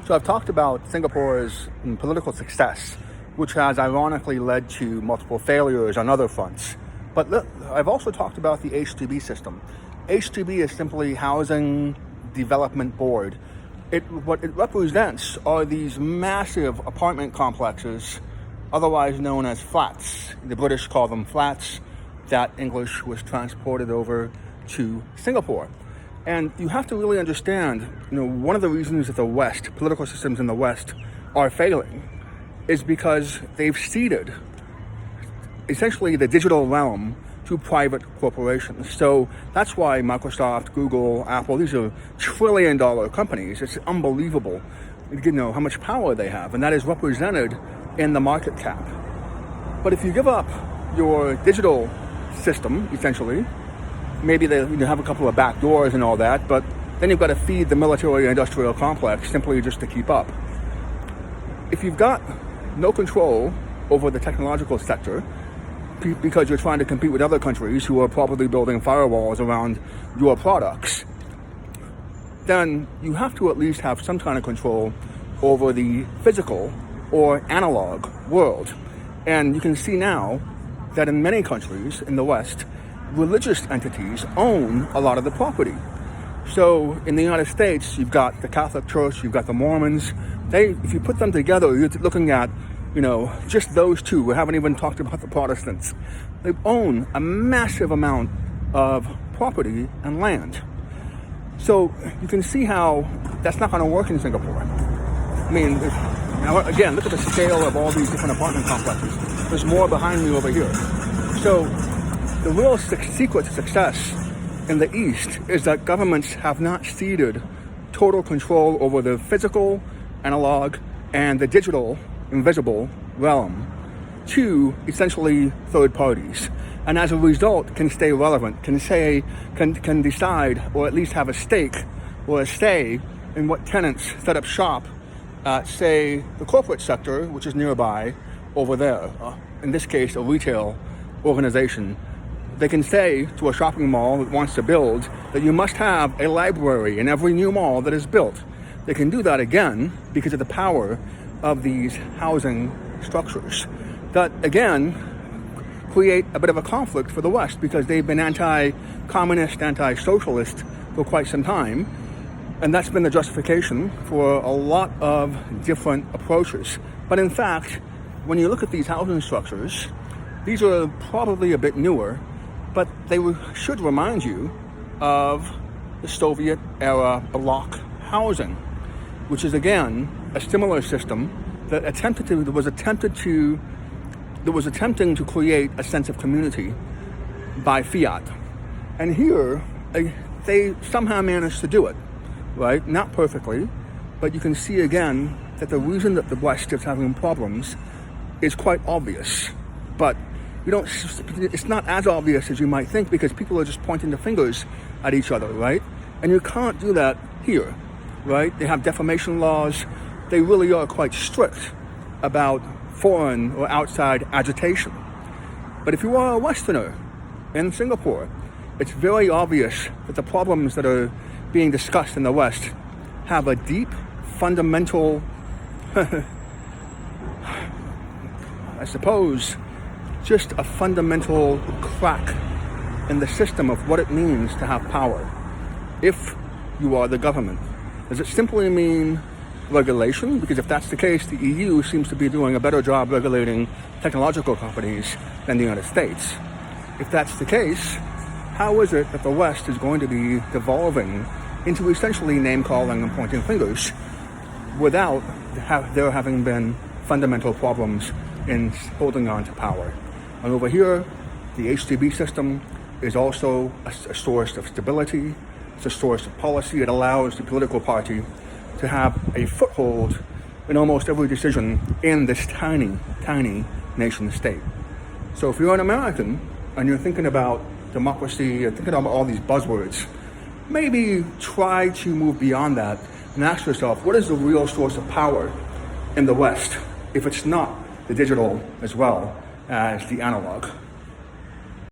So I've talked about Singapore's political success, which has ironically led to multiple failures on other fronts. But look, I've also talked about the HDB system. HDB is simply Housing Development Board. What it represents are these massive apartment complexes, otherwise known as flats. The British call them flats. That English was transported over to Singapore. And you have to really understand, one of the reasons that the West, political systems in the West, are failing is because they've ceded essentially the digital realm to private corporations. So that's why Microsoft, Google, Apple, these are trillion-dollar companies. It's unbelievable, how much power they have, and that is represented in the market cap. But if you give up your digital system, essentially, maybe they have a couple of back doors and all that, but then you've got to feed the military-industrial complex simply just to keep up. If you've got no control over the technological sector, because you're trying to compete with other countries who are probably building firewalls around your products, then you have to at least have some kind of control over the physical or analog world. And you can see now that in many countries in the West, religious entities own a lot of the property. So in the United States, you've got the Catholic Church, you've got the Mormons. If you put them together, you're looking at just those two. We haven't even talked about the Protestants. They own a massive amount of property and land. So you can see how that's not going to work in Singapore. Again, look at the scale of all these different apartment complexes. There's more behind me over here. So the real secret to success in the East is that governments have not ceded total control over the physical, analog, and the digital, invisible realm to essentially third parties, and as a result can stay relevant, can decide, or at least have a stake or a say in what tenants set up shop at, say, the corporate sector, which is nearby over there. In this case, a retail organization. They can say to a shopping mall that wants to build that you must have a library in every new mall that is built. They can do that again because of the power of these housing structures that, again, create a bit of a conflict for the West because they've been anti-communist, anti-socialist for quite some time. And that's been the justification for a lot of different approaches. But in fact, when you look at these housing structures, these are probably a bit newer, but they should remind you of the Soviet-era block housing, which is, again, a similar system that was attempting to create a sense of community by fiat. And here, they somehow managed to do it, right? Not perfectly, but you can see again that the reason that the West is having problems is quite obvious. But it's not as obvious as you might think because people are just pointing the fingers at each other, right? And you can't do that here, right? They have defamation laws. They really are quite strict about foreign or outside agitation. But if you are a Westerner in Singapore, it's very obvious that the problems that are being discussed in the West have a deep, fundamental, just a fundamental crack in the system of what it means to have power if you are the government. Does it simply mean regulation? Because if that's the case, the EU seems to be doing a better job regulating technological companies than the United States. If that's the case, how is it that the West is going to be devolving into essentially name-calling and pointing fingers without there having been fundamental problems in holding on to power? And over here, the HDB system is also a source of stability. It's a source of policy. It allows the political party to have a foothold in almost every decision in this tiny, tiny nation state. So if you're an American and you're thinking about democracy and thinking about all these buzzwords, maybe try to move beyond that and ask yourself, what is the real source of power in the West if it's not the digital as well as the analog?